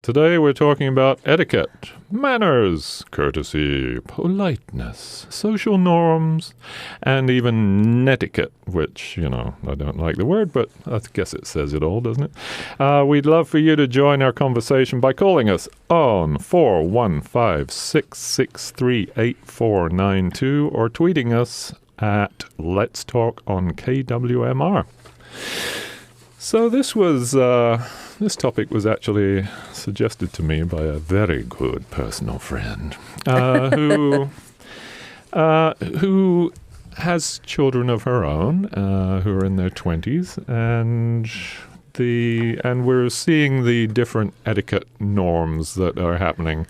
Today we're talking about etiquette, manners, courtesy, politeness, social norms, and even netiquette, which, I don't like the word, but I guess it says it all, doesn't it? We'd love for you to join our conversation by calling us on 415-663-8492 or tweeting us at Let's Talk on KWMR. So this topic was actually suggested to me by a very good personal friend who has children of her own who are in their 20s, and we're seeing the different etiquette norms that are happening.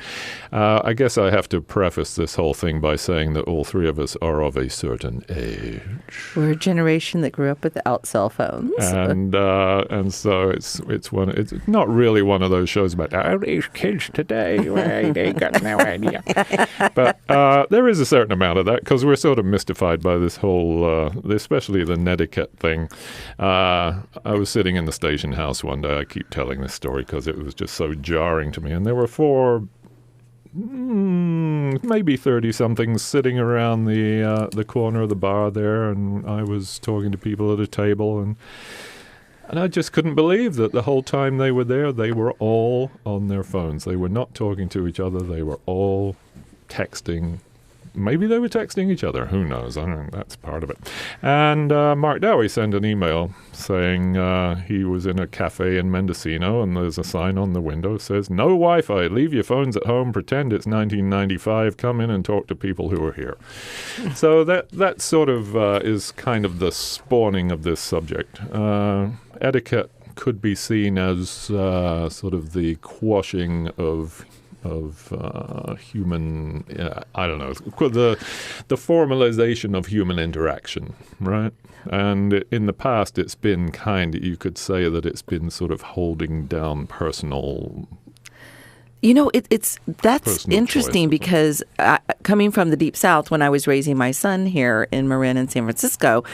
I guess I have to preface this whole thing by saying that all three of us are of a certain age. We're a generation that grew up without cell phones, and so it's not really one of those shows about these kids today. They got no idea. But there is a certain amount of that because we're sort of mystified by this whole, especially the netiquette thing. I was sitting in the station house one day. I keep telling this story because it was just so jarring to me. And there were four, maybe 30-somethings sitting around the corner of the bar there, and I was talking to people at a table, and I just couldn't believe that the whole time they were there, they were all on their phones. They were not talking to each other. They were all texting. Maybe they were texting each other. Who knows? I don't know. That's part of it. And Mark Dowie sent an email saying he was in a cafe in Mendocino, and there's a sign on the window that says, "No Wi-Fi. Leave your phones at home. Pretend it's 1995. Come in and talk to people who are here." So that sort of is kind of the spawning of this subject. Etiquette could be seen as sort of the quashing of human, I don't know, the formalization of human interaction, right? And in the past, it's been you could say that it's been sort of holding down personal. That's interesting because coming from the Deep South, when I was raising my son here in Marin and San Francisco,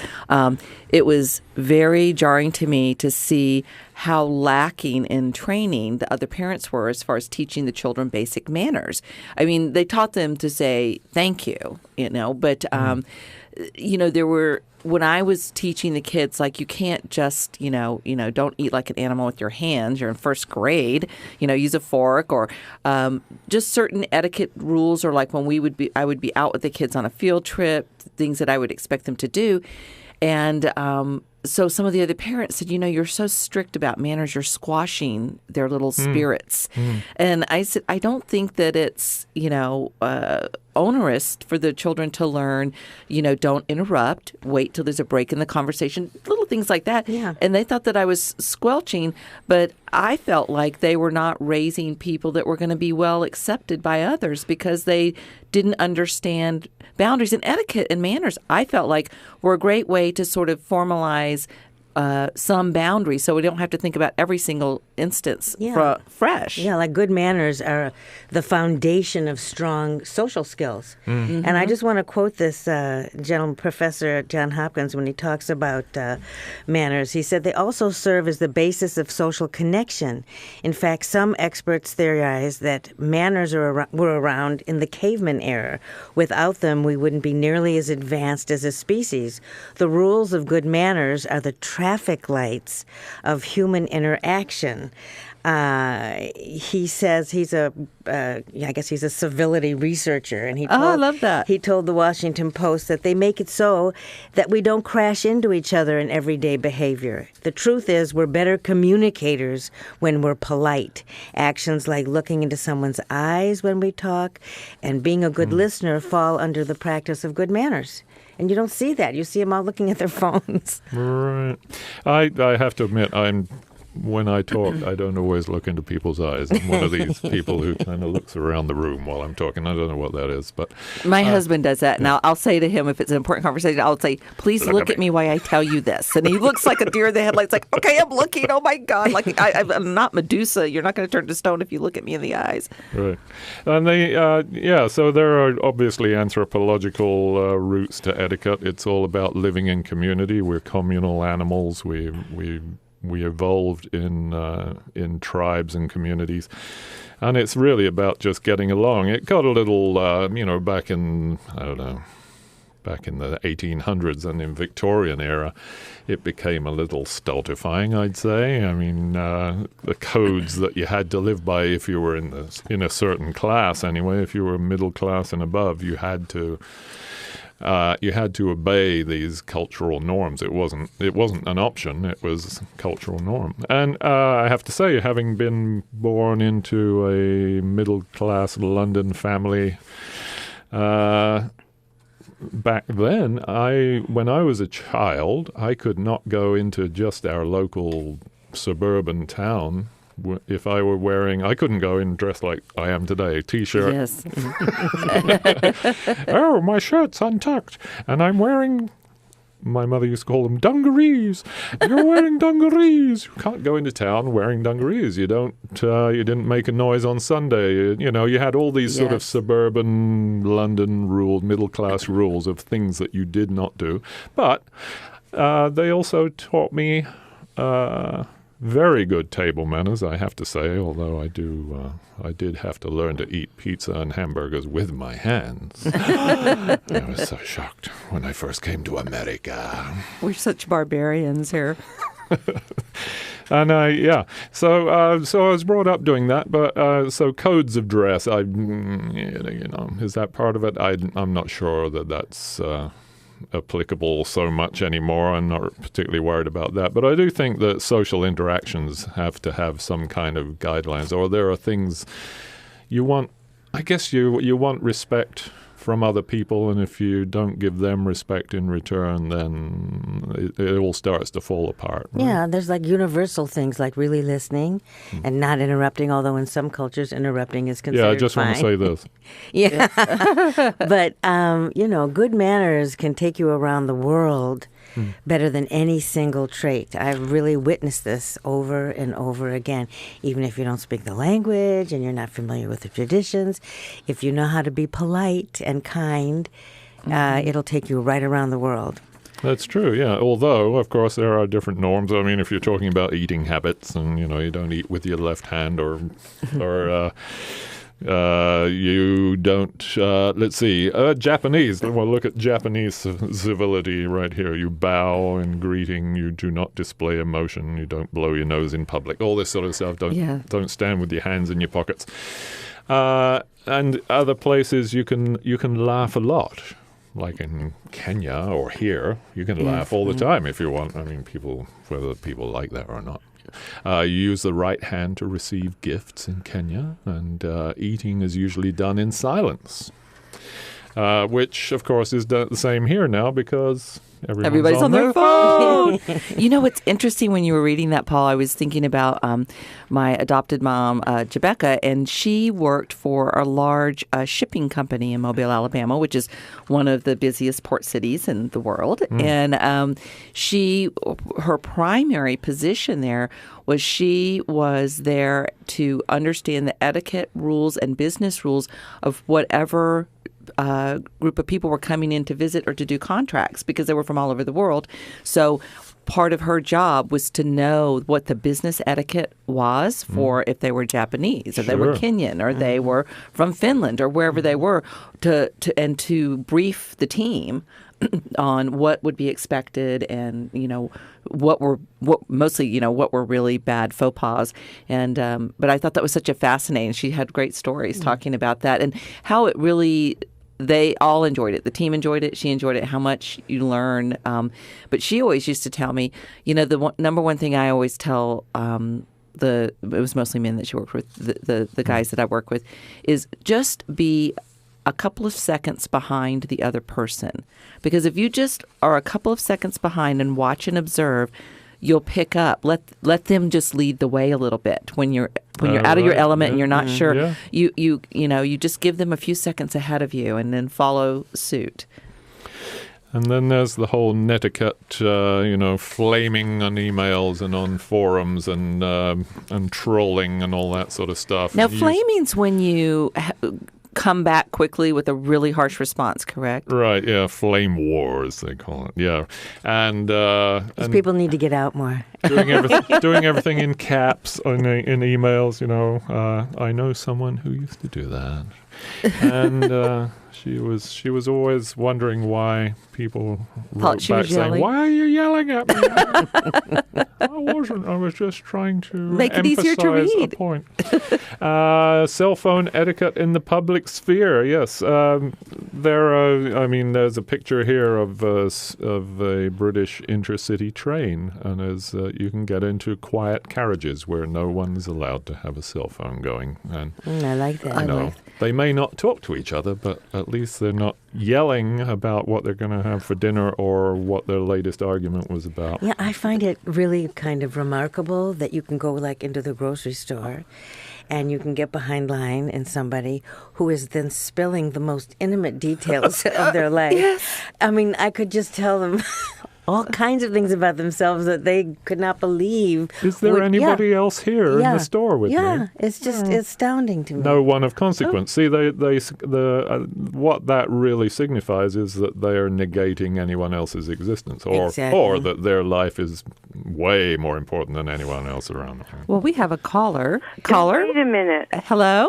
it was very jarring to me to see how lacking in training the other parents were as far as teaching the children basic manners. I mean, they taught them to say thank you, but there were. When I was teaching the kids, like, you can't just, don't eat like an animal with your hands. You're in first grade, use a fork, or just certain etiquette rules, or like when I would be out with the kids on a field trip, things that I would expect them to do. And so some of the other parents said, you're so strict about manners, you're squashing their little spirits. And I said, I don't think that it's, onerous for the children to learn, don't interrupt, wait till there's a break in the conversation, little things like that. Yeah. And they thought that I was squelching, but I felt like they were not raising people that were going to be well accepted by others because they didn't understand boundaries. And etiquette and manners, I felt like, were a great way to sort of formalize some boundaries, so we don't have to think about every single instance fresh. Yeah, like good manners are the foundation of strong social skills. Mm-hmm. And I just want to quote this gentleman, Professor at Johns Hopkins, when he talks about manners. He said, they also serve as the basis of social connection. In fact, some experts theorize that manners were around in the caveman era. Without them, we wouldn't be nearly as advanced as a species. The rules of good manners are the traffic lights of human interaction. He says he's I guess he's a civility researcher, and I love that. He told the Washington Post that they make it so that we don't crash into each other in everyday behavior. The truth is, we're better communicators when we're polite. Actions like looking into someone's eyes when we talk and being a good listener fall under the practice of good manners. And you don't see that. You see them all looking at their phones. Right. I have to admit, when I talk, I don't always look into people's eyes. I'm one of these people who kind of looks around the room while I'm talking. I don't know what that is, but my husband does that. And I'll say to him, if it's an important conversation, I'll say, "Please look at me while I tell you this." And he looks like a deer in the headlights, like, "Okay, I'm looking. Oh my God! Like I'm not Medusa. You're not going to turn to stone if you look at me in the eyes." Right. And so there are obviously anthropological roots to etiquette. It's all about living in community. We're communal animals. We we evolved in tribes and communities. And it's really about just getting along. It got a little, back in, I don't know, back in the 1800s and in Victorian era, it became a little stultifying, I'd say. I mean, the codes that you had to live by if you were in a certain class anyway, if you were middle class and above, you had to obey these cultural norms. It wasn't an option. It was cultural norm. And I have to say, having been born into a middle-class London family, back then, when I was a child, I could not go into just our local suburban town. If I were wearing, I couldn't go in dressed like I am today, T-shirt. Yes. Oh, my shirt's untucked, and I'm wearing, my mother used to call them dungarees. You're wearing dungarees. You can't go into town wearing dungarees. You didn't make a noise on Sunday. You had all these sort of suburban London middle-class rules of things that you did not do. But they also taught me very good table manners, I have to say, although I did have to learn to eat pizza and hamburgers with my hands. I was so shocked when I first came to America. We're such barbarians here. And so I was brought up doing that. But so codes of dress, is that part of it? I'm not sure that's applicable so much anymore. I'm not particularly worried about that. But I do think that social interactions have to have some kind of guidelines, or there are things you want. I guess you want respect from other people, and if you don't give them respect in return, then it all starts to fall apart. Right? Yeah, there's like universal things like really listening and not interrupting, although in some cultures interrupting is considered Yeah, I just fine. want to say this. Yeah. But, good manners can take you around the world better than any single trait. I've really witnessed this over and over again. Even if you don't speak the language and you're not familiar with the traditions, if you know how to be polite and kind, it'll take you right around the world. That's true, yeah. Although, of course, there are different norms. I mean, if you're talking about eating habits and, you don't eat with your left hand or you don't, let's see, Japanese. Well, look at Japanese civility right here. You bow in greeting. You do not display emotion. You don't blow your nose in public. All this sort of stuff. Don't stand with your hands in your pockets. And other places you can laugh a lot. Like in Kenya or here, you can laugh all the time if you want. I mean, whether people like that or not. You use the right hand to receive gifts in Kenya, and eating is usually done in silence, which, of course, is the same here now because everybody's on their phone. What's interesting when you were reading that, Paul, I was thinking about my adopted mom, Jebecca, and she worked for a large shipping company in Mobile, Alabama, which is one of the busiest port cities in the world. And her primary position there was she was there to understand the etiquette rules and business rules of whatever group of people were coming in to visit or to do contracts, because they were from all over the world. So part of her job was to know what the business etiquette was for if they were Japanese or they were Kenyan or they were from Finland or wherever they were, to brief the team on what would be expected and what were really bad faux pas. And but I thought that was such a fascinating. She had great stories talking about that and how it really. They all enjoyed it. The team enjoyed it. She enjoyed it. How much you learn. But she always used to tell me, the number one thing I always tell it was mostly men that she worked with, the guys that I work with, is just be a couple of seconds behind the other person. Because if you just are a couple of seconds behind and watch and observe, you'll pick up. Let them just lead the way a little bit when you're out of your element and you're not sure. Yeah. You just give them a few seconds ahead of you and then follow suit. And then there's the whole netiquette, flaming on emails and on forums and trolling and all that sort of stuff. Now, flaming's when you come back quickly with a really harsh response, correct? Right, yeah, flame wars, they call it, yeah. And People need to get out more. doing everything in caps in emails, I know someone who used to do that. And she was always wondering why people wrote back saying, "Why are you yelling at me?" I wasn't. I was just trying to make it easier to emphasize read. a point. Cell phone etiquette in the public sphere. Yes, there's a picture here of a British intercity train, and as you can get into quiet carriages where no one's allowed to have a cell phone going. And I like that. they may not talk to each other, but at least they're not yelling about what they're going to have for dinner or what their latest argument was about. Yeah, I find it really kind of remarkable that you can go into the grocery store and you can get behind line in somebody who is then spilling the most intimate details of their life. Yes. I mean, I could just tell them all kinds of things about themselves that they could not believe. Is there anybody else here in the store with me? Yeah, it's just astounding to me. No one of consequence. See, what that really signifies is that they are negating anyone else's existence, or that their life is way more important than anyone else around them. Well, we have a caller. Caller? Wait a minute. Hello?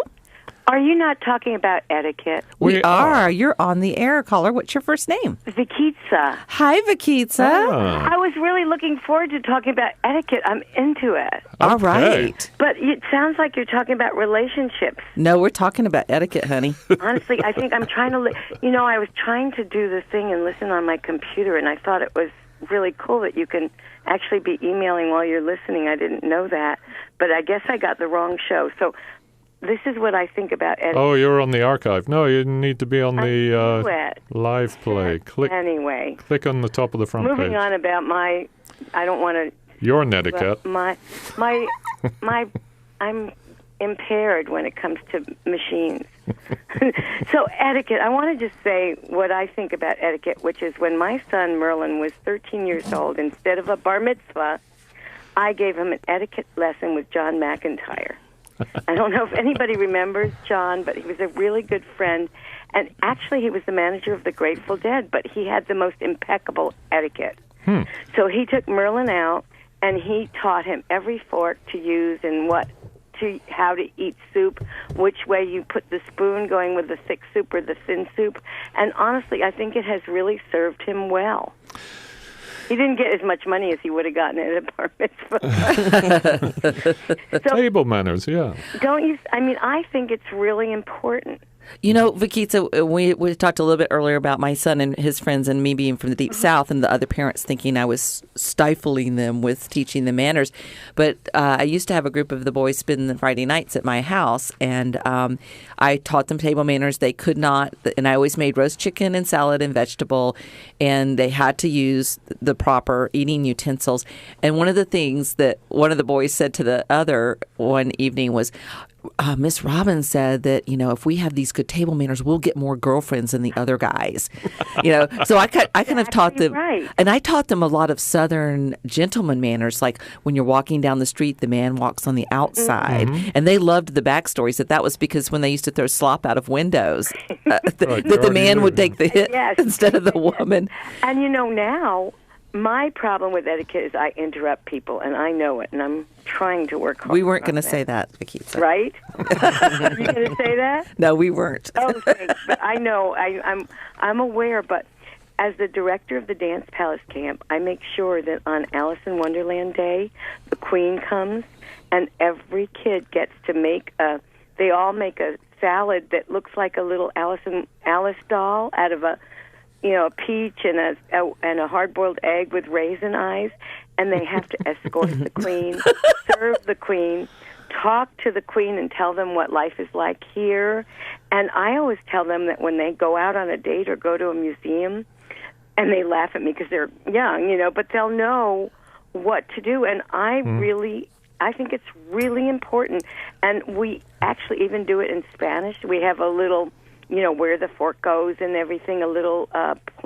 Are you not talking about etiquette? We are. You're on the air, caller. What's your first name? Vikitsa. Hi, Vikitsa. I was really looking forward to talking about etiquette. I'm into it. All right. But it sounds like you're talking about relationships. No, we're talking about etiquette, honey. Honestly, I think I'm trying to... I was trying to do the thing and listen on my computer, and I thought it was really cool that you can actually be emailing while you're listening. I didn't know that, but I guess I got the wrong show. So this is what I think about etiquette. Oh, you're on the archive. No, you need to be on the live play. Click on the top of the front page. Moving on about I don't want to... Your netiquette. I'm impaired when it comes to machines. So etiquette, I want to just say what I think about etiquette, which is when my son Merlin was 13 years old, instead of a bar mitzvah, I gave him an etiquette lesson with John McIntyre. I don't know if anybody remembers John, but he was a really good friend. And actually, he was the manager of the Grateful Dead, but he had the most impeccable etiquette. So he took Merlin out, and he taught him every fork to use and how to eat soup, which way you put the spoon going with the thick soup or the thin soup. And honestly, I think it has really served him well. He didn't get as much money as he would have gotten at a bar mitzvah. Table manners, yeah. Don't you? I mean, I think it's really important. Vikitsa, we talked a little bit earlier about my son and his friends and me being from the Deep South and the other parents thinking I was stifling them with teaching them manners. But I used to have a group of the boys spend the Friday nights at my house, and I taught them table manners. They could not, and I always made roast chicken and salad and vegetable, and they had to use the proper eating utensils. And one of the things that one of the boys said to the other one evening was, Miss Robbins said that, if we have these good table manners, we'll get more girlfriends than the other guys. So I kind of taught them, right. And I taught them a lot of Southern gentleman manners, like when you're walking down the street, the man walks on the outside. Mm-hmm. And they loved the backstories that was because when they used to throw slop out of windows, that the man would take the hit instead of the woman. And now, my problem with etiquette is I interrupt people, and I know it, and I'm trying to work hard. We weren't going to say that, Vikitsa. Right? Are you going to say that? No, we weren't. Oh, thanks. But I know. I'm aware, but as the director of the Dance Palace Camp, I make sure that on Alice in Wonderland Day, the Queen comes, and every kid gets to they all make a salad that looks like a little Alice doll out of a peach and a hard-boiled egg with raisin eyes, and they have to escort the Queen, serve the Queen, talk to the Queen and tell them what life is like here. And I always tell them that when they go out on a date or go to a museum, and they laugh at me because they're young, but they'll know what to do. And I think it's really important. And we actually even do it in Spanish. We have a little where the fork goes and everything, a little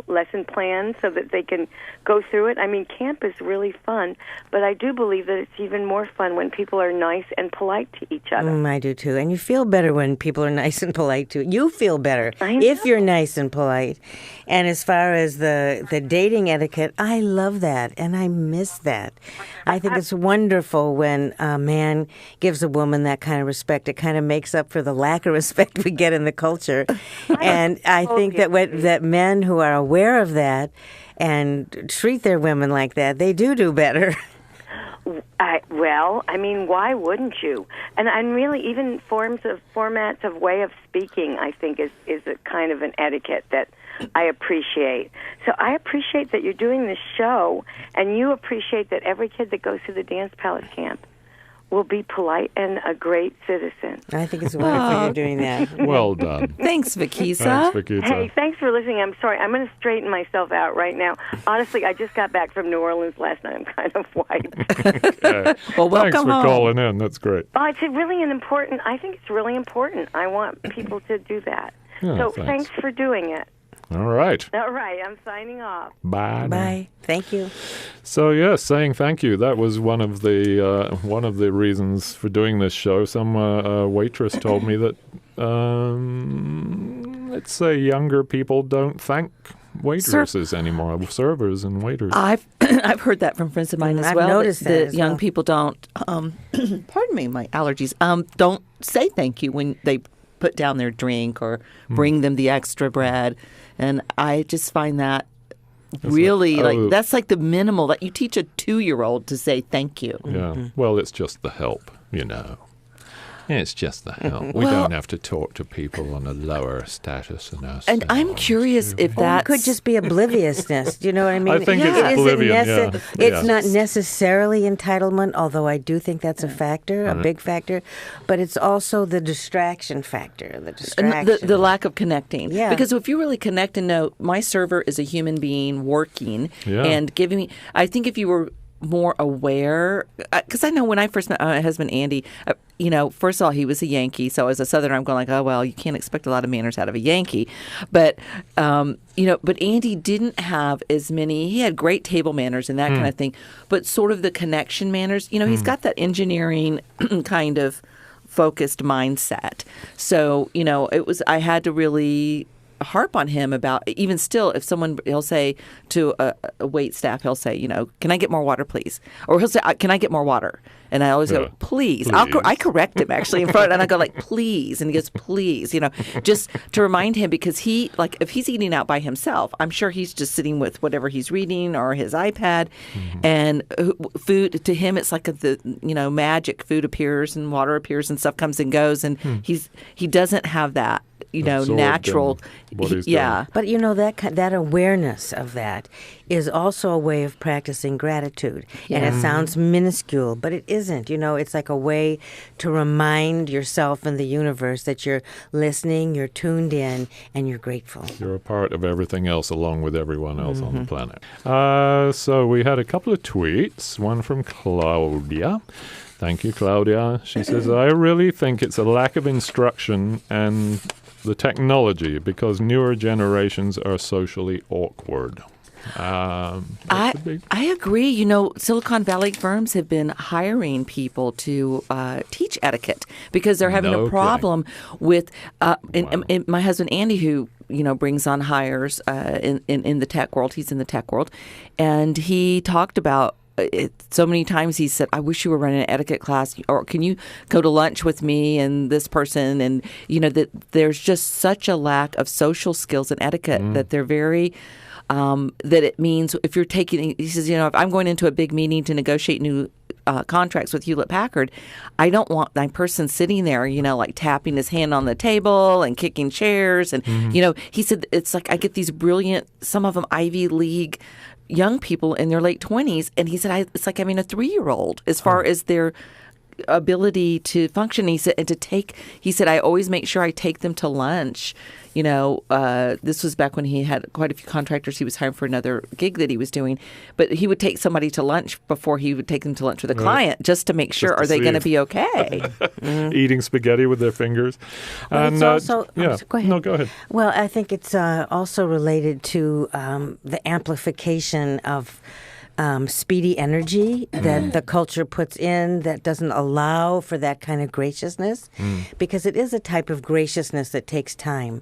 lesson plan so that they can go through it. I mean, camp is really fun, but I do believe that it's even more fun when people are nice and polite to each other. I do too. And you feel better when people are nice and polite too. You feel better I know. if you're nice and polite. And as far as the dating etiquette, I love that and I miss that. I think it's wonderful when a man gives a woman that kind of respect. It kind of makes up for the lack of respect we get in the culture. And I think that men who are aware of that and treat their women like that, they do better. Well, I mean, why wouldn't you? And really, even formats of way of speaking, I think, is a kind of an etiquette that I appreciate. So I appreciate that you're doing this show, and you appreciate that every kid that goes to the Dance Palace camp will be polite and a great citizen. I think it's wonderful you're doing that. Well done. Thanks, Vakisa. Thanks, Vakisa. Hey, thanks for listening. I'm sorry. I'm going to straighten myself out right now. Honestly, I just got back from New Orleans last night. I'm kind of wiped. Okay. Well, welcome Thanks for home. calling in. That's great. Oh, it's really I think it's really important. I want people to do that. Yeah, so thanks. thanks for doing it. All right. All right, I'm signing off. Bye. Bye. Thank you. So yes, saying thank you. That was one of the reasons for doing this show. Some waitress told me that let's say younger people don't thank waitresses anymore, servers and waiters. I've heard that from friends of mine as I've well. noticed that as young well. people don't. Pardon me, my allergies. Don't say thank you when they put down their drink or bring them the extra bread, and I just find that really that's like the minimal that you teach a 2-year-old to say thank you. Yeah. Well, it's just the help, It's just the help. We don't have to talk to people on a lower status than us. And I'm curious if It that's could just be obliviousness. Do you know what I mean? I think it's It isn't oblivion, yeah. It's Yeah. not necessarily entitlement, although I do think that's a factor, a big factor. But it's also the distraction factor, the distraction. the lack of connecting. Yeah. Because if you really connect and know my server is a human being working and giving me, I think if you were more aware, because I know when I first met my husband Andy, first of all, he was a Yankee, so as a Southerner, I'm going like, oh well, you can't expect a lot of manners out of a Yankee, but but Andy didn't have as many. He had great table manners and that kind of thing, but sort of the connection manners. He's got that engineering kind of focused mindset. So I had to really harp on him about, even still, if he'll say to a wait staff, he'll say, can I get more water, please? Or he'll say, can I get more water? And I always go, please. I correct him actually in front, and I go like, please. And he goes, please, just to remind him, because if he's eating out by himself, I'm sure he's just sitting with whatever he's reading or his iPad, and food, to him, it's like the magic. Food appears and water appears and stuff comes and goes, and he doesn't have that. Natural. Yeah. But that awareness of that is also a way of practicing gratitude. And it sounds minuscule, but it isn't. It's like a way to remind yourself and the universe that you're listening, you're tuned in, and you're grateful. You're a part of everything else along with everyone else on the planet. So we had a couple of tweets, one from Claudia. Thank you, Claudia. She says, I really think it's a lack of instruction and the technology, because newer generations are socially awkward. I agree. Silicon Valley firms have been hiring people to teach etiquette because they're having a problem with. And my husband Andy, who brings on hires in the tech world, he's in the tech world, and he talked about. So many times he said, I wish you were running an etiquette class, or can you go to lunch with me and this person? And, that there's just such a lack of social skills and etiquette that they're very, that it means if you're taking, he says, if I'm going into a big meeting to negotiate new contracts with Hewlett-Packard, I don't want that person sitting there, like tapping his hand on the table and kicking chairs. And, he said, it's like I get these brilliant, some of them Ivy League young people in their late 20s, and he said it's like having a 3-year-old as far as their ability to function. He said, I always make sure I take them to lunch. This was back when he had quite a few contractors he was hiring for another gig that he was doing. But he would take somebody to lunch before he would take them to lunch with a client just to make sure, are they going to be okay? Eating spaghetti with their fingers. Well, And it's also, yeah. Go ahead. No, go ahead. Well, I think it's also related to the amplification of speedy energy that the culture puts in that doesn't allow for that kind of graciousness, because it is a type of graciousness that takes time.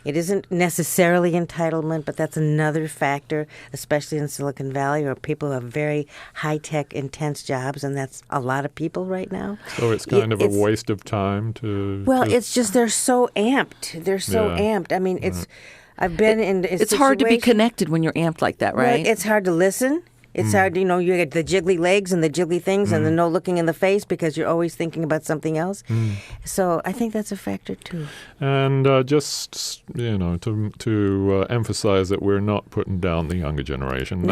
It isn't necessarily entitlement, but that's another factor, especially in Silicon Valley, where people have very high-tech, intense jobs, and that's a lot of people right now. So it's kind of a waste of time to... Well, it's just they're so amped. They're so amped. I mean, I've been in It's hard to be connected when you're amped like that, right? Well, it's hard to listen. It's hard, you get the jiggly legs and the jiggly things and the no looking in the face because you're always thinking about something else. So I think that's a factor too. And just, to emphasize that we're not putting down the younger generation.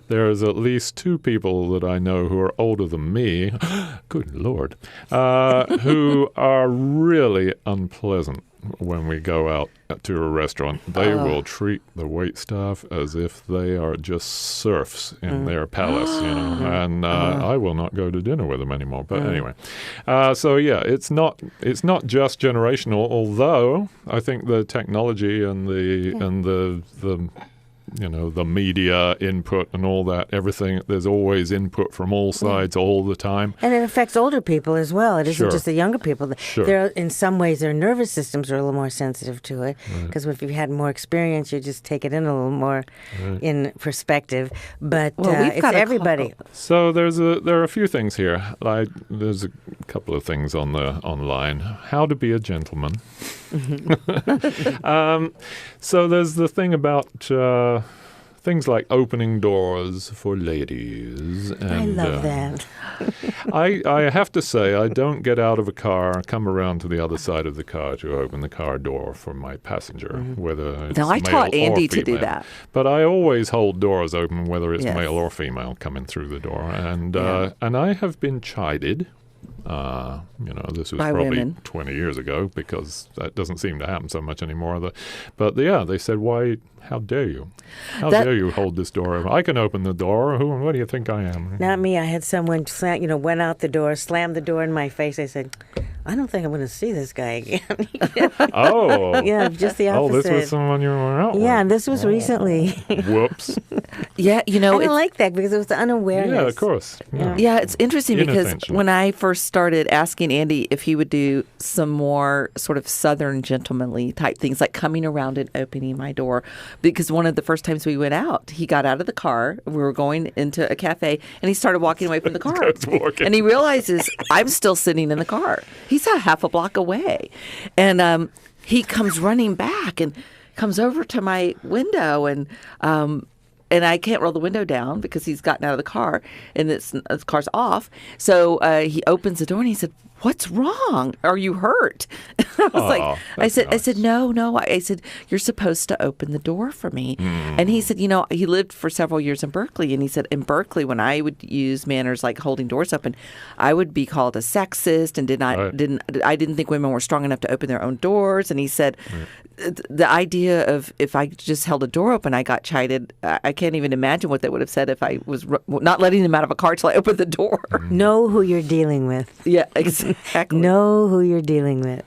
There's at least 2 people that I know who are older than me, good Lord, who are really unpleasant when we go out to a restaurant. They will treat the waitstaff as if they are just serfs in their palace, and I will not go to dinner with them anymore. But anyway, it's not just generational, although I think the technology and the the media input and all that, everything, there's always input from all sides all the time. And it affects older people as well. It isn't just the younger people. Sure. In some ways, their nervous systems are a little more sensitive to it, because if you've had more experience, you just take it in a little more in perspective. But it's everybody. So there are a few things here. There's a couple of things online. How to be a gentleman. So there's the thing about things like opening doors for ladies. And, I love that. I have to say, I don't get out of a car, come around to the other side of the car to open the car door for my passenger, whether it's I male taught Andy or to do female. that. But I always hold doors open, whether it's Yes. male or female coming through the door. And I have been chided. This was By probably women. 20 years ago, because that doesn't seem to happen so much anymore. But they said, "Why? How dare you? How dare you hold this door open? I can open the door. What do you think I am?" Not me. I had someone went out the door, slammed the door in my face. I said, I don't think I'm going to see this guy again. Oh. Yeah, just the Oh, opposite. this was someone you were out with. Yeah, and this was recently. Whoops. Yeah, I didn't like that because it was the unawareness. Yeah, of course. Yeah, it's interesting because Inattention. when I first started asking Andy if he would do some more sort of Southern gentlemanly type things, like coming around and opening my door, because one of the first times we went out, he got out of the car, we were going into a cafe, and he started walking away from the car. And he realizes I'm still sitting in the car. He's a half a block away. And he comes running back and comes over to my window, and I can't roll the window down because he's gotten out of the car and the car's off. So he opens the door and he said, "What's wrong? Are you hurt?" I was I said, no. I said, "You're supposed to open the door for me." And he said, he lived for several years in Berkeley. And he said, in Berkeley, when I would use manners like holding doors open, I would be called a sexist and I didn't think women were strong enough to open their own doors. And he said, the idea of if I just held a door open, I got chided. I can't even imagine what they would have said if I was not letting them out of a car till I opened the door. Know who you're dealing with. Yeah, exactly. Know who you're dealing with.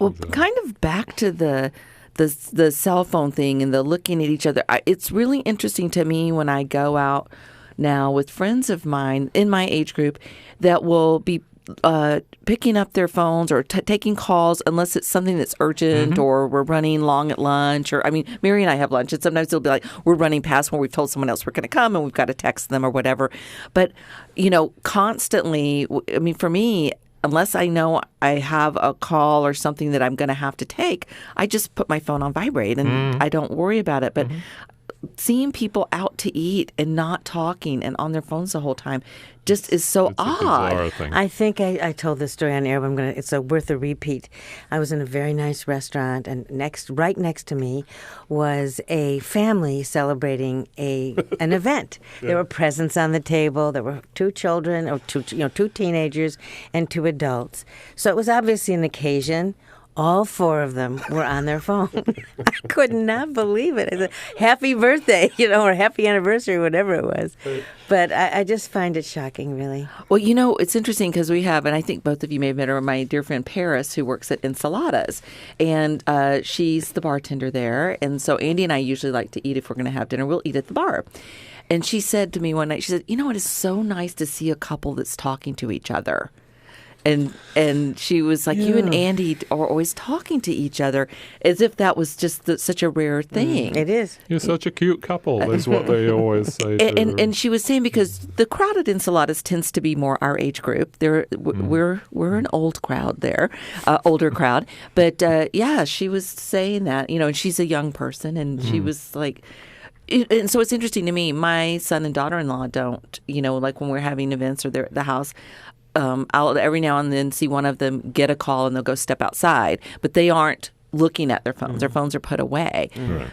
Well, kind of back to the cell phone thing and the looking at each other. It's really interesting to me when I go out now with friends of mine in my age group that will be picking up their phones or taking calls unless it's something that's urgent or we're running long at lunch. Or, Mary and I have lunch, and sometimes it'll be like we're running past when we've told someone else we're going to come and we've got to text them or whatever. But, constantly, for me, unless I know I have a call or something that I'm going to have to take, I just put my phone on vibrate and I don't worry about it. But seeing people out to eat and not talking and on their phones the whole time just is so It's a odd. bizarre thing. I think I told this story on air, but it's worth a repeat. I was in a very nice restaurant, and right next to me was a family celebrating an event. There were presents on the table. There were 2 children, or two teenagers and 2 adults. So it was obviously an occasion. All 4 of them were on their phone. I could not believe it. I said, happy birthday, or happy anniversary, whatever it was. But I just find it shocking, really. Well, it's interesting because we have, and I think both of you may have met her, my dear friend Paris, who works at Ensaladas. And she's the bartender there. And so Andy and I usually like to eat if we're going to have dinner. We'll eat at the bar. And she said to me one night, she said, it is so nice to see a couple that's talking to each other. And she was like, you and Andy are always talking to each other as if that was just such a rare thing. It is. You're such a cute couple, is what they always say. And she was saying because the crowd at Ensaladas tends to be more our age group. We're an old crowd there, older crowd. But she was saying that, and she's a young person, and she was like. And so it's interesting to me. My son and daughter-in-law don't, like when we're having events or they're at the house. I'll every now and then see one of them get a call and they'll go step outside, but they aren't looking at their phones. Their phones are put away. Right.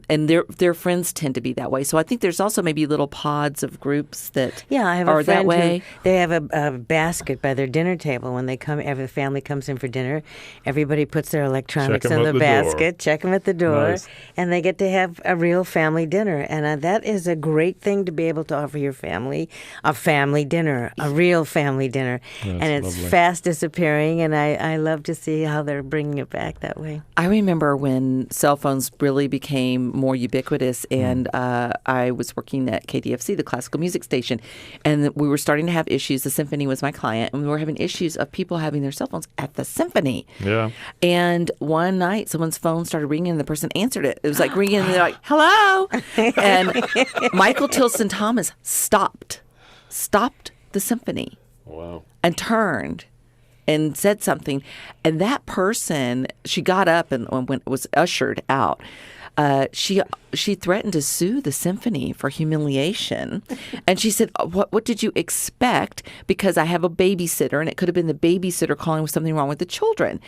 And their friends tend to be that way. So I think there's also maybe little pods of groups that I have are a friend that way. They have a basket by their dinner table when they come. Every family comes in for dinner. Everybody puts their electronics Check 'em in at the the door. basket, check them at the door, Nice. and they get to have a real family dinner. And that is a great thing to be able to offer your family, a family dinner, a real family dinner. That's and it's lovely. fast disappearing, and I love to see how they're bringing it back that way. I remember when cell phones really became more ubiquitous, and I was working at KDFC, the classical music station, and we were starting to have issues. The symphony was my client, and we were having issues of people having their cell phones at the symphony. Yeah. And one night, someone's phone started ringing, and the person answered it. It was like ringing, and they're like, "Hello," and Michael Tilson Thomas stopped the symphony Wow. and turned and said something, and that person, she got up and when it was ushered out, she threatened to sue the symphony for humiliation, and she said, "What did you expect? Because I have a babysitter, and it could have been the babysitter calling with something wrong with the children."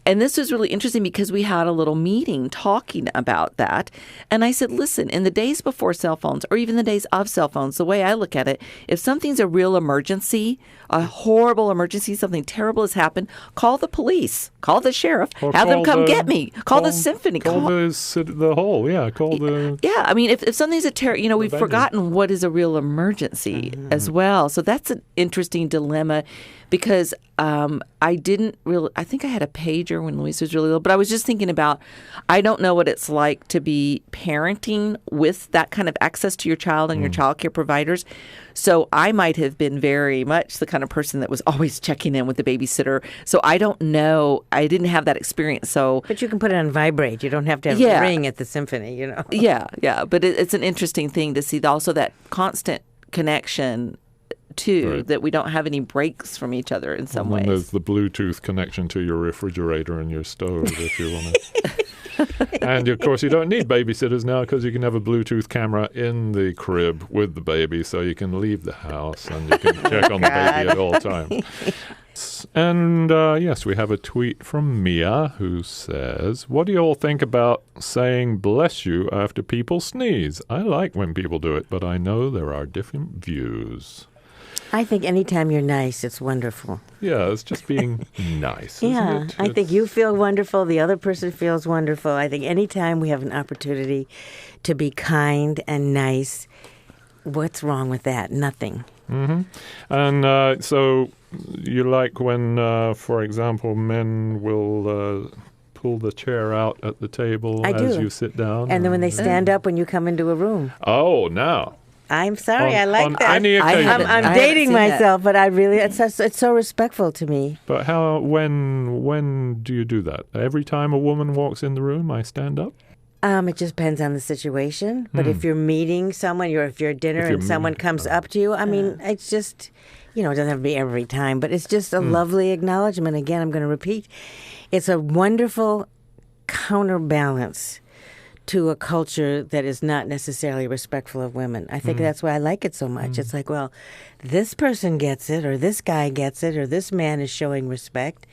And this was really interesting because we had a little meeting talking about that, and I said, "Listen, in the days before cell phones, or even the days of cell phones, the way I look at it, if something's a real emergency, a horrible emergency, something terrible has happened, call the police, call the sheriff, Or have them call come the- get me, call the symphony, Call the hall, call the... yeah, I mean, if something's we've venue. forgotten what is a real emergency as well. So that's an interesting dilemma because I think I had a pager when Luis was really little, but I was just thinking about, I don't know what it's like to be parenting with that kind of access to your child and your child care providers. So I might have been very much the kind of person that was always checking in with the babysitter. So I don't know. I didn't have that experience. So, But you can put it on vibrate. You don't have to have a ring at the symphony, yeah. But it's an interesting thing to see also that constant connection too, Right. that we don't have any breaks from each other in some And then there's ways. the Bluetooth connection to your refrigerator and your stove if you want to. And, of course, you don't need babysitters now because you can have a Bluetooth camera in the crib with the baby so you can leave the house and you can check on the baby at all times. And, yes, we have a tweet from Mia who says, "What do you all think about saying bless you after people sneeze? I like when people do it, but I know there are different views." I think anytime you're nice, it's wonderful. Yeah, it's just being nice, isn't Yeah, it? I think you feel wonderful. The other person feels wonderful. I think anytime we have an opportunity to be kind and nice, what's wrong with that? Nothing. Mm-hmm. And so you like when, for example, men will pull the chair out at the table I as do. you sit down? And then when they stand up when you come into a room. Oh, now. I'm sorry, I on like that. any I occasion. haven't- I'm I dating seen that. myself, but I really, it's so respectful to me. But when do you do that? Every time a woman walks in the room, I stand up? It just depends on the situation. But if you're meeting someone, if you're at dinner If you're and someone meeting- comes up to you, I mean, it's just, it doesn't have to be every time, but it's just a lovely acknowledgement. Again, I'm going to repeat. It's a wonderful counterbalance to a culture that is not necessarily respectful of women. I think that's why I like it so much. It's like, well, this person gets it, or this guy gets it, or this man is showing respect.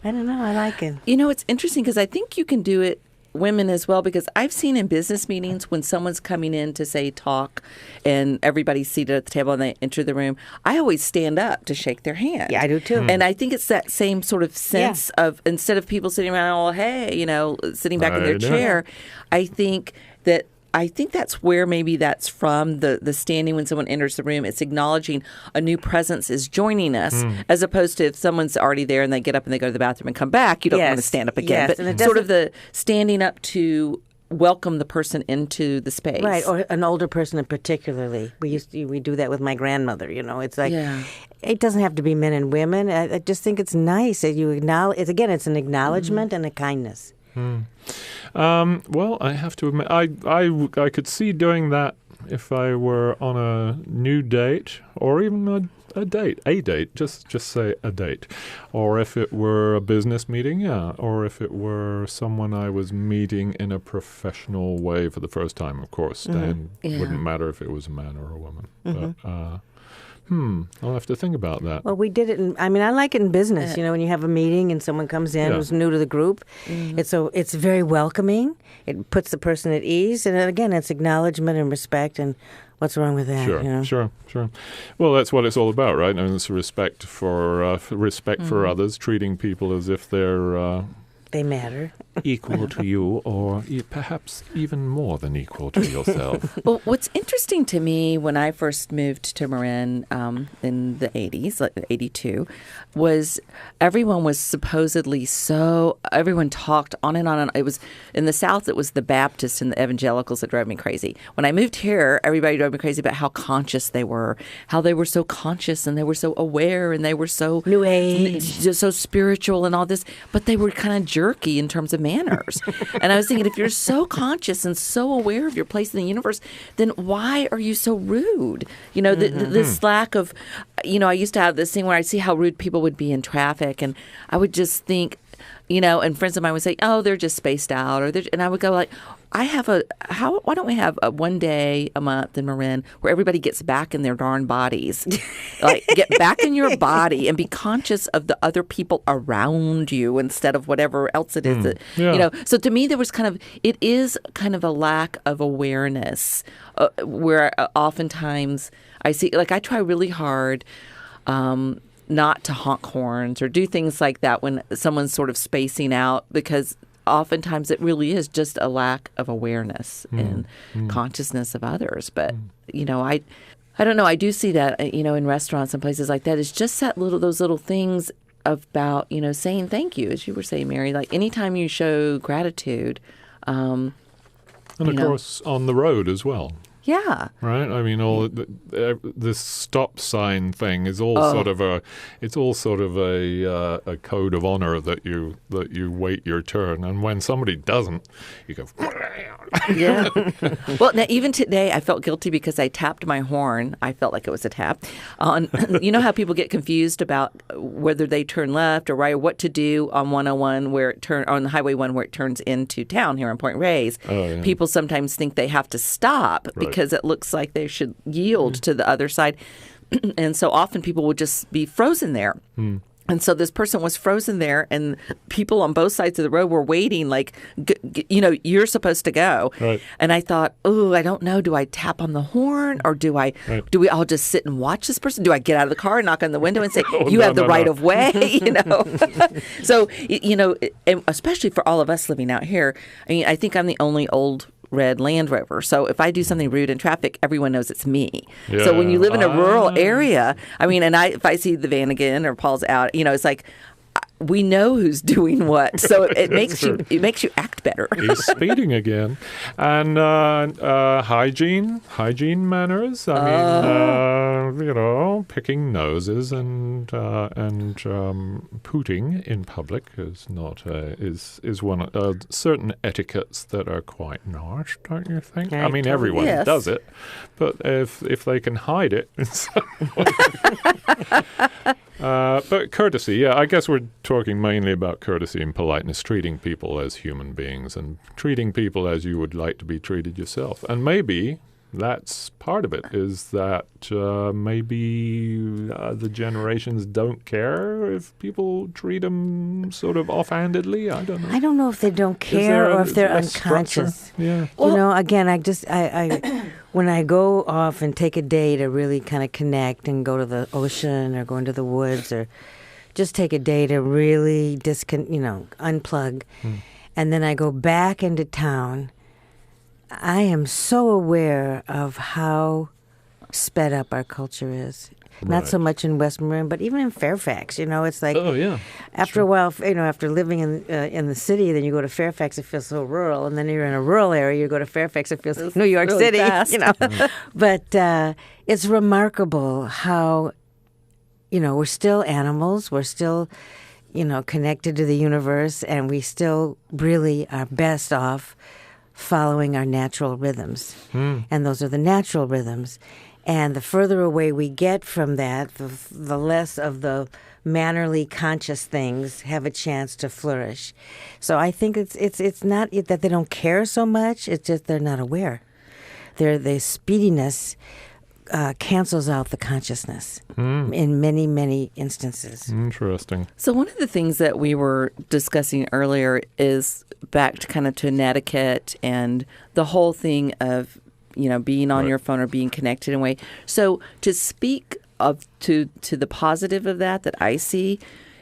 I don't know. I like it. You know, it's interesting because I think you can do it, women as well, because I've seen in business meetings when someone's coming in to say talk and everybody's seated at the table and they enter the room, I always stand up to shake their hand. Yeah, I do too. And I think it's that same sort of sense of, instead of people sitting around, oh, hey, you know, sitting back in their chair, I think that's where maybe that's from, the standing when someone enters the room. It's acknowledging a new presence is joining us, as opposed to if someone's already there and they get up and they go to the bathroom and come back, you don't want to stand up again. Yes, but sort of the standing up to welcome the person into the space. Right, or an older person particularly. We do that with my grandmother, you know. It's like, it doesn't have to be men and women. I just think it's nice that you acknowledge, it's an acknowledgement and a kindness. Well, I have to admit, I could see doing that if I were on a new date, or even a date, just say a date, or if it were a business meeting, or if it were someone I was meeting in a professional way for the first time, of course, then it wouldn't matter if it was a man or a woman. But, I'll have to think about that. Well, we did it I like it in business. You know, when you have a meeting and someone comes in who's new to the group, it's very welcoming. It puts the person at ease. And again, it's acknowledgement and respect. And what's wrong with that? Sure. Well, that's what it's all about, right? I mean, it's respect for others, treating people as if they're they matter. Equal to you, or perhaps even more than equal to yourself. Well, what's interesting to me when I first moved to Marin in the 80s, like 82, was everyone was supposedly everyone talked on and on. And it was in the South, it was the Baptists and the evangelicals that drove me crazy. When I moved here, everybody drove me crazy about how conscious they were, how they were so conscious and they were so aware and they were so New Age, so spiritual and all this, but they were kind of jerky in terms of manners. And I was thinking, if you're so conscious and so aware of your place in the universe, then why are you so rude? You know, this lack of, you know, I used to have this thing where I see how rude people would be in traffic, and I would just think, you know, and friends of mine would say, oh, they're just spaced out, and I would go like, why don't we have a one day a month in Marin where everybody gets back in their darn bodies? Like, get back in your body and be conscious of the other people around you instead of whatever else it is that, you know. So to me, it is kind of a lack of awareness where oftentimes I see, like, I try really hard not to honk horns or do things like that when someone's sort of spacing out, because oftentimes it really is just a lack of awareness and consciousness of others. But, you know, I don't know. I do see that, you know, in restaurants and places like that. It's just those little things about, you know, saying thank you, as you were saying, Mary. Like, anytime you show gratitude. And of course, on the road as well. Yeah. Right. I mean, this stop sign thing is all sort of a code of honor that you wait your turn, and when somebody doesn't, you go. Yeah. Well, now even today, I felt guilty because I tapped my horn. I felt like it was a tap. You know how people get confused about whether they turn left or right, or what to do on 101 on Highway 1 where it turns into town here in Point Reyes. People sometimes think they have to stop because it looks like they should yield to the other side. And so often people will just be frozen there. And so this person was frozen there, and people on both sides of the road were waiting, like, you know, you're supposed to go. Right. And I thought, I don't know. Do I tap on the horn, or do we all just sit and watch this person? Do I get out of the car and knock on the window and say, you have the right of way? You know? So, you know, and especially for all of us living out here, I mean, I think I'm the only old red Land Rover. So if I do something rude in traffic, everyone knows it's me. Yeah. So when you live in a rural area, I mean, and if I see the van again or Paul's out, you know, it's like, we know who's doing what, so it makes you act better. He's speeding again, and hygiene manners. I mean, you know, picking noses and pooting in public is not is one of certain etiquettes that are quite nice, don't you think? I mean, everyone does it, but if they can hide it in some way. But courtesy, yeah, I guess we're talking mainly about courtesy and politeness, treating people as human beings and treating people as you would like to be treated yourself. And maybe that's part of it, is that maybe the generations don't care if people treat them sort of offhandedly. I don't know. I don't know if they don't care or if they're unconscious. Yeah. Again, I when I go off and take a day to really kind of connect and go to the ocean or go into the woods or just take a day to really unplug, and then I go back into town, I am so aware of how sped up our culture is. Not so much in West Marin, but even in Fairfax. It's like, after a while, after living in the city, then you go to Fairfax, it feels so rural, and then you're in a rural area, you go to Fairfax, it feels like New York really City. Fast. But it's remarkable how, we're still animals, we're still, connected to the universe, and we still really are best off following our natural rhythms. And those are the natural rhythms. And the further away we get from that, the less of the mannerly conscious things have a chance to flourish. So I think it's not that they don't care so much, it's just they're not aware. The speediness cancels out the consciousness in many, many instances. Interesting. So one of the things that we were discussing earlier is back to kind of to Netiquette and the whole thing of being on your phone or being connected in a way. So to speak to the positive of that I see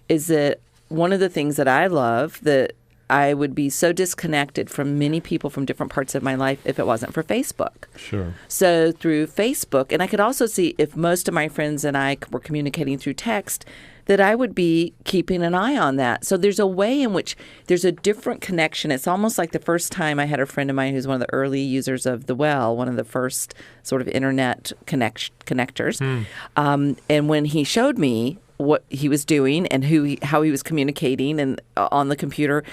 is that one of the things that I love, that I would be so disconnected from many people from different parts of my life if it wasn't for Facebook. Sure. So through Facebook, and I could also see if most of my friends and I were communicating through text, that I would be keeping an eye on that. So there's a way in which there's a different connection. It's almost like the first time I had a friend of mine who's one of the early users of the Well, one of the first sort of internet connectors. And when he showed me what he was doing and how he was communicating and on the computer,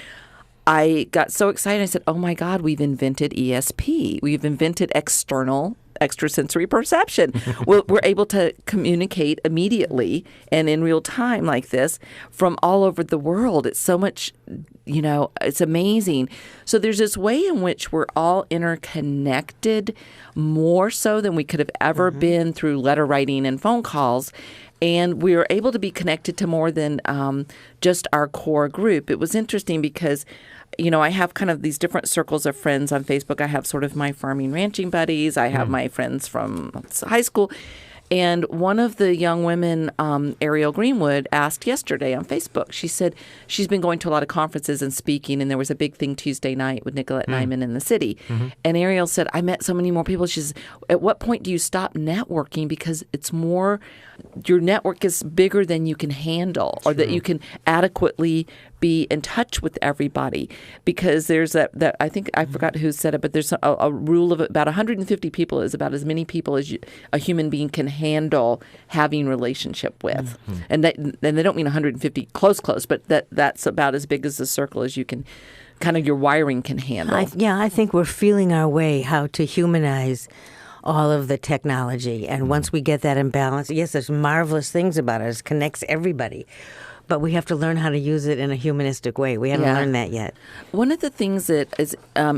I got so excited. I said, oh, my God, we've invented ESP. We've invented extrasensory perception. We're able to communicate immediately and in real time like this from all over the world. It's so much, it's amazing. So there's this way in which we're all interconnected more so than we could have ever been through letter writing and phone calls. And we were able to be connected to more than just our core group. It was interesting because, I have kind of these different circles of friends on Facebook. I have sort of my farming ranching buddies. I have my friends from high school. And one of the young women, Ariel Greenwood, asked yesterday on Facebook, she said she's been going to a lot of conferences and speaking, and there was a big thing Tuesday night with Nicolette Nyman in the city. And Ariel said, I met so many more people. She says, at what point do you stop networking? Because it's more, your network is bigger than you can handle, or that you can adequately be in touch with everybody. Because there's that I think, I forgot who said it, but there's a rule of about 150 people is about as many people as a human being can handle having relationship with. And they don't mean 150 close, but that's about as big as the circle as you can, kind of your wiring can handle. I think we're feeling our way how to humanize all of the technology. And once we get that in balance, yes, there's marvelous things about it. It connects everybody. But we have to learn how to use it in a humanistic way. We haven't learned that yet. One of the things that is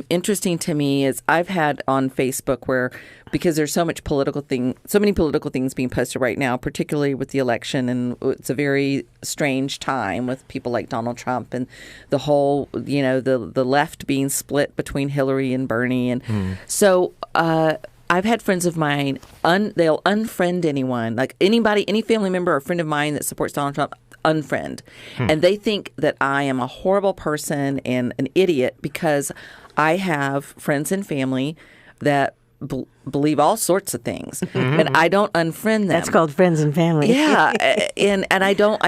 interesting to me is I've had on Facebook where, because there's so many political things being posted right now, particularly with the election, and it's a very strange time with people like Donald Trump and the whole, the left being split between Hillary and Bernie. And so I've had friends of mine, they'll unfriend anyone, like anybody, any family member or friend of mine that supports Donald Trump, unfriend. And they think that I am a horrible person and an idiot because I have friends and family that believe all sorts of things, and I don't unfriend them. That's called friends and family. Yeah, and I don't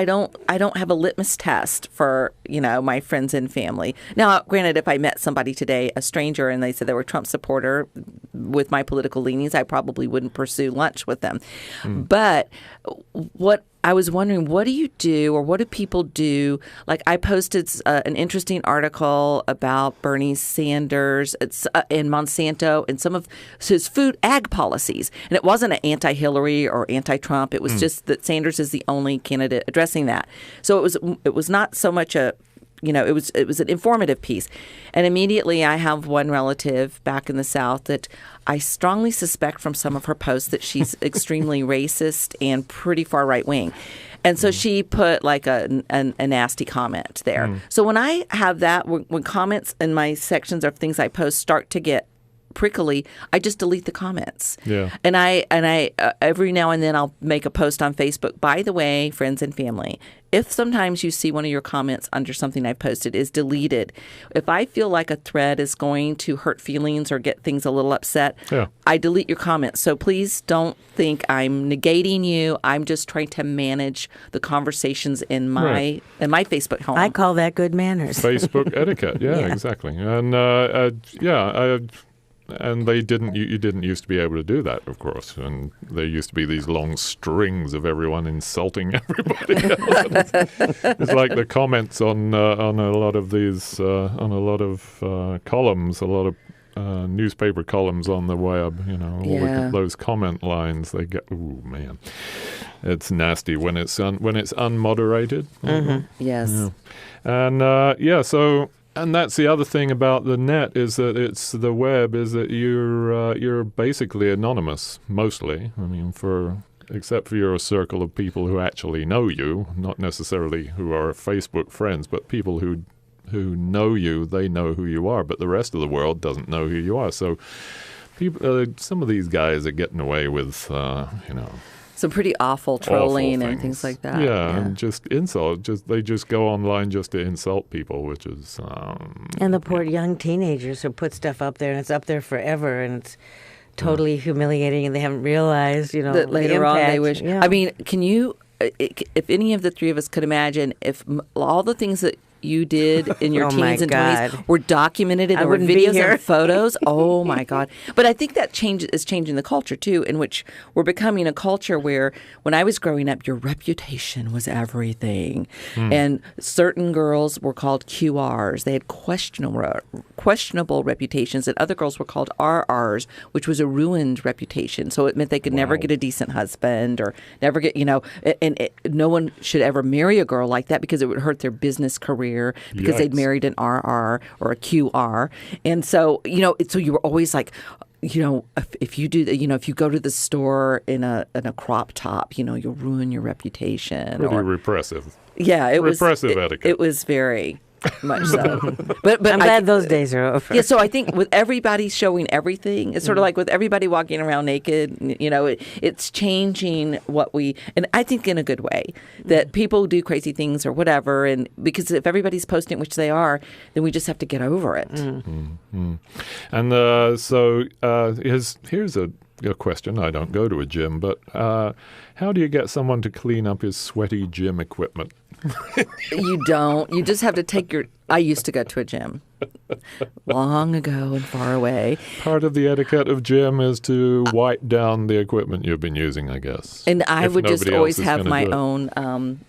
have a litmus test for my friends and family. Now, granted, if I met somebody today, a stranger, and they said they were a Trump supporter with my political leanings, I probably wouldn't pursue lunch with them. But what I was wondering, what do you do, or what do people do? Like, I posted an interesting article about Bernie Sanders and Monsanto and some of his food ag policies. And it wasn't an anti-Hillary or anti-Trump. It was just that Sanders is the only candidate addressing that. So it was not so much it was an informative piece. And immediately I have one relative back in the South that I strongly suspect from some of her posts that she's extremely racist and pretty far right wing. And so she put like a nasty comment there. So when I have that, when comments in my sections of things I post start to get prickly, I just delete the comments. Yeah. And I every now and then I'll make a post on Facebook. By the way, friends and family, if sometimes you see one of your comments under something I posted is deleted, if I feel like a thread is going to hurt feelings or get things a little upset, I delete your comments. So please don't think I'm negating you. I'm just trying to manage the conversations in my Facebook home. I call that good manners. Facebook etiquette. Yeah, exactly. And and you didn't used to be able to do that, of course. And there used to be these long strings of everyone insulting everybody else. It's like the comments on a lot of these columns, a lot of newspaper columns on the web. All those comment lines. They get, ooh man, it's nasty when it's unmoderated. Yes. And so. And that's the other thing about the net is that the web is that you're basically anonymous mostly. I mean, except for your circle of people who actually know you, not necessarily who are Facebook friends, but people who know you, they know who you are, but the rest of the world doesn't know who you are. So people, some of these guys are getting away with, some pretty awful trolling and things like that. Yeah, and just insult. They just go online just to insult people, which is... and the poor young teenagers who put stuff up there, and it's up there forever, and it's totally humiliating, and they haven't realized, that later the impact. on they wish... Yeah. I mean, can you... If any of the three of us could imagine if all the things that you did in your teens and 20s were documented in our videos and photos. Oh, my God. But I think that is changing the culture, too, in which we're becoming a culture where when I was growing up, your reputation was everything. And certain girls were called QRs. They had questionable reputations, and other girls were called RRs, which was a ruined reputation. So it meant they could never get a decent husband or never get, and no one should ever marry a girl like that because it would hurt their business career. Because they'd married an RR or a QR. And so, so you were always like, if you do, if you go to the store in a crop top, you'll ruin your reputation. Pretty repressive. Yeah, it was repressive etiquette. It was very much so. But I'm glad those days are over. Yeah, so I think with everybody showing everything, it's sort of like with everybody walking around naked, it's changing what and I think in a good way, that people do crazy things or whatever, and because if everybody's posting, which they are, then we just have to get over it. And so here's a question. I don't go to a gym, but how do you get someone to clean up his sweaty gym equipment? You don't. You just have to take I used to go to a gym long ago and far away. Part of the etiquette of gym is to wipe down the equipment you've been using, I guess. And I would just always have my own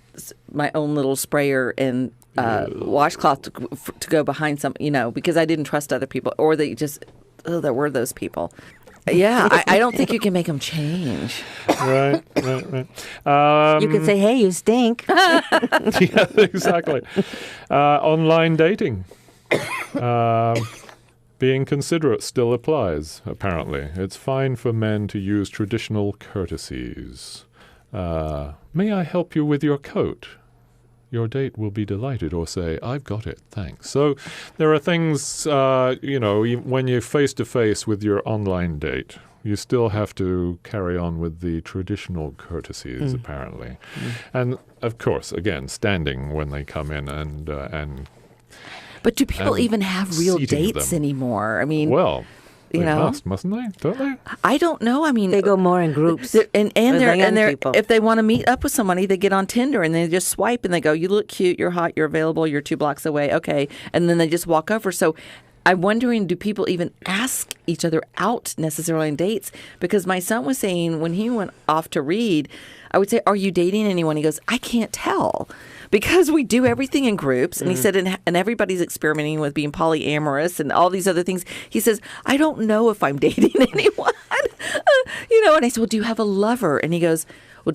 little sprayer and washcloth to go behind some, because I didn't trust other people, or they just, there were those people. Yeah, I don't think you can make them change. Right. You could say, hey, you stink. Yeah, exactly. Online dating. Being considerate still applies, apparently. It's fine for men to use traditional courtesies. May I help you with your coat? Your date will be delighted, or say, I've got it, thanks. So there are things, when you're face-to-face with your online date, you still have to carry on with the traditional courtesies, apparently. And, of course, again, standing when they come in and But do people even have real dates anymore? I mean... Well... They mustn't they? Don't they? I don't know. I mean, they go more in groups. And if they want to meet up with somebody, they get on Tinder and they just swipe and they go, "You look cute, you're hot, you're available, you're 2 blocks away, okay," and then they just walk over. So, I'm wondering, do people even ask each other out necessarily on dates? Because my son was saying when he went off to read, I would say, "Are you dating anyone?" He goes, "I can't tell." Because we do everything in groups. And he said, and everybody's experimenting with being polyamorous and all these other things. He says, "I don't know if I'm dating anyone." And I said, "Well, do you have a lover?" And he goes, "Well,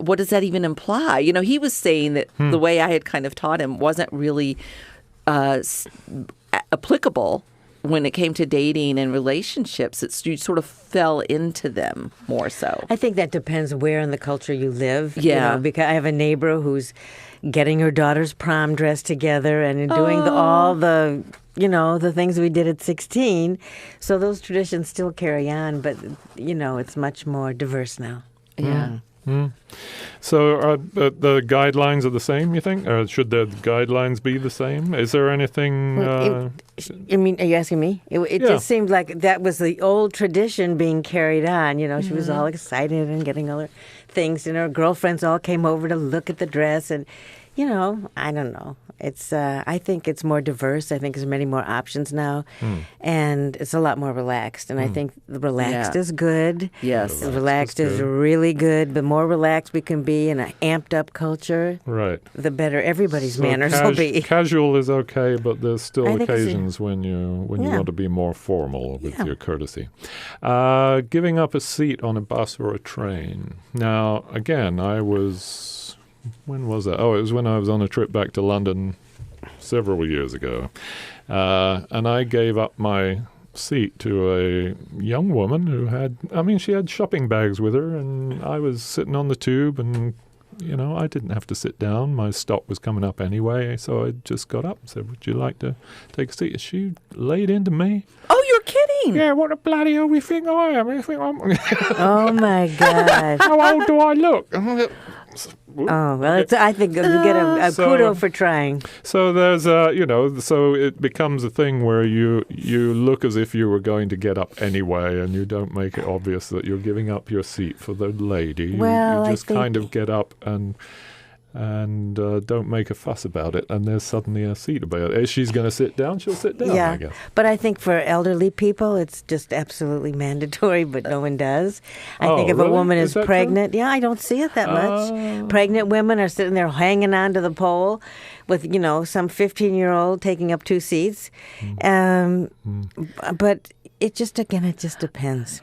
what does that even imply?" He was saying that the way I had kind of taught him wasn't really applicable when it came to dating and relationships. You sort of fell into them more so. I think that depends where in the culture you live. Yeah. Because I have a neighbor who's getting her daughter's prom dress together and doing all the things we did at 16. So those traditions still carry on, but, it's much more diverse now. Yeah. So the guidelines are the same, you think? Or should the guidelines be the same? Is there anything... Are you asking me? It just seemed like that was the old tradition being carried on. She was all excited and getting all her things, and her girlfriends all came over to look at the dress. And, I don't know. It's I think it's more diverse. I think there's many more options now. And it's a lot more relaxed. And I think the relaxed is good. Yes. Relaxed is really good. The more relaxed we can be in an amped up culture, right, the better everybody's manners will be. Casual is okay, but there's still occasions when you want to be more formal with your courtesy. Giving up a seat on a bus or a train. Now, again, when was that? Oh, it was when I was on a trip back to London several years ago. And I gave up my seat to a young woman who she had shopping bags with her, and I was sitting on the tube, and, I didn't have to sit down. My stop was coming up anyway, so I just got up and said, "Would you like to take a seat?" She laid into me. Oh, you're kidding. Yeah, what a bloody hell you think I am? You think I'm... Oh, my God. How old do I look? Oh, well, I think you get a kudo for trying. So there's so it becomes a thing where you look as if you were going to get up anyway, and you don't make it obvious that you're giving up your seat for the lady. Well, you just kind of get up and don't make a fuss about it, and there's suddenly a seat about it. If she's going to sit down, she'll sit down, I guess. But I think for elderly people, it's just absolutely mandatory, but no one does. I think if a woman is pregnant, I don't see it that much. Pregnant women are sitting there hanging onto the pole with, some 15-year-old taking up 2 seats. But it just depends.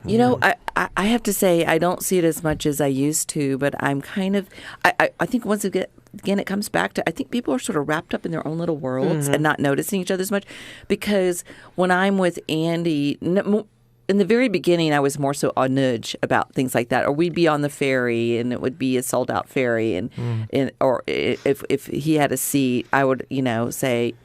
I have to say I don't see it as much as I used to, but I'm kind of, I think once again it comes back to, I think people are sort of wrapped up in their own little worlds and not noticing each other as much. Because when I'm with Andy, in the very beginning, I was more so a nudge about things like that. Or we'd be on the ferry, and it would be a sold-out ferry, or if he had a seat, I would, say,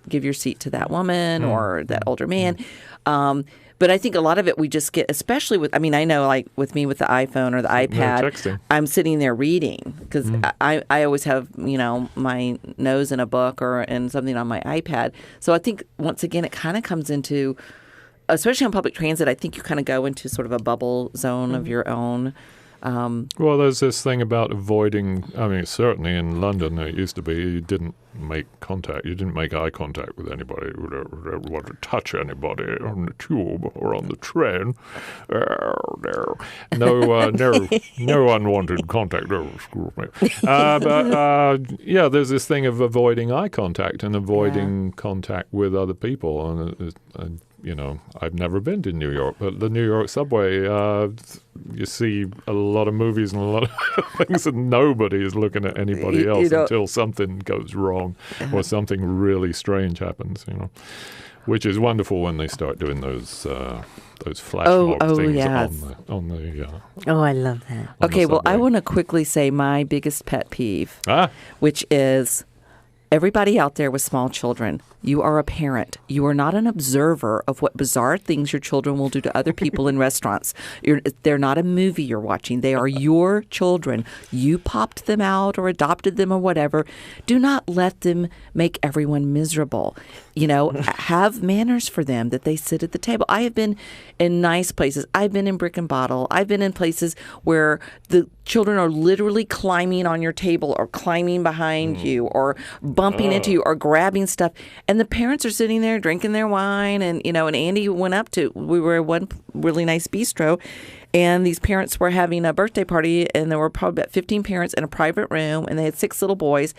give your seat to that woman or that older man. But I think a lot of it we just get, especially with, I know like with me with the iPhone or the iPad, I'm sitting there reading because I always have, my nose in a book or in something on my iPad. So I think once again, it kind of comes into, especially on public transit, I think you kind of go into sort of a bubble zone of your own. Well, there's this thing about avoiding, certainly in London, it used to be you didn't make contact. You didn't make eye contact with anybody. You don't want to touch anybody on the tube or on the train. No unwanted contact. There's this thing of avoiding eye contact and avoiding contact with other people. And I've never been to New York, but the New York subway, you see a lot of movies and a lot of things, and nobody is looking at anybody else until something goes wrong or something really strange happens, which is wonderful when they start doing those flash mob things on the Oh, I love that. Okay, well, I want to quickly say my biggest pet peeve, which is everybody out there with small children. You are a parent. You are not an observer of what bizarre things your children will do to other people in restaurants. They're not a movie you're watching. They are your children. You popped them out or adopted them or whatever. Do not let them make everyone miserable. Have manners for them that they sit at the table. I have been in nice places. I've been in Brick and Bottle. I've been in places where the children are literally climbing on your table or climbing behind you or bumping into you or grabbing stuff. And the parents are sitting there drinking their wine. And, and Andy went up we were at one really nice bistro, and these parents were having a birthday party, and there were probably about 15 parents in a private room, and they had 6 little boys,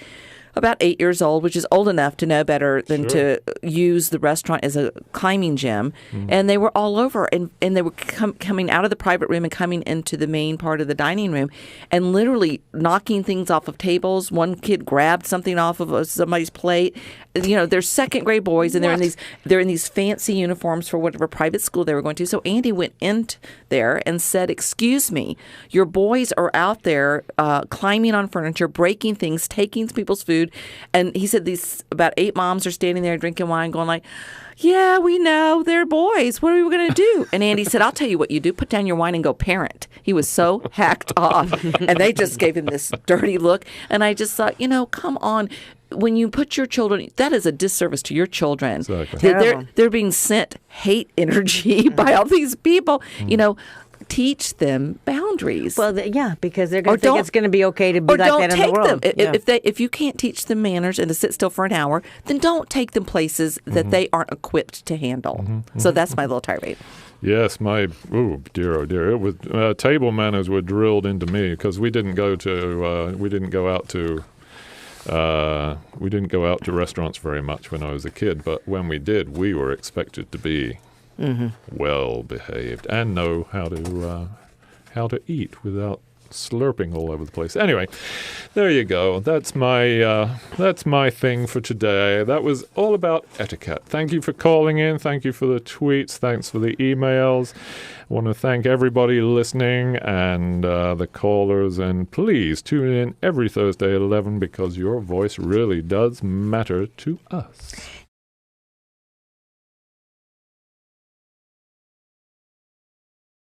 about 8 years old, which is old enough to know better than to use the restaurant as a climbing gym. And they were all over, and they were coming out of the private room and coming into the main part of the dining room and literally knocking things off of tables. One kid grabbed something off of somebody's plate. They're second grade boys, and they're in these fancy uniforms for whatever private school they were going to. So Andy went in there and said, "Excuse me, your boys are out there climbing on furniture, breaking things, taking people's food." And he said these about 8 moms are standing there drinking wine, going like, "Yeah, we know, they're boys. What are we going to do?" And Andy said, "I'll tell you what you do. Put down your wine and go parent." He was so hacked off. And they just gave him this dirty look. And I just thought, come on. When you put your children, that is a disservice to your children. Exactly. They're being sent hate energy by all these people. Teach them boundaries. Well, because they're going to think it's going to be okay to be like that in the world. If you can't teach them manners and to sit still for an hour, then don't take them places that they aren't equipped to handle. So that's my little tirade. Yes, dear, oh dear. It was table manners were drilled into me because we didn't go out to restaurants very much when I was a kid. But when we did, we were expected to be well behaved and know how to eat without slurping all over the place. Anyway, there you go. That's my thing for today. That was all about etiquette. Thank you for calling in. Thank you for the tweets. Thanks for the emails. I want to thank everybody listening and the callers. And please tune in every Thursday at 11 because your voice really does matter to us.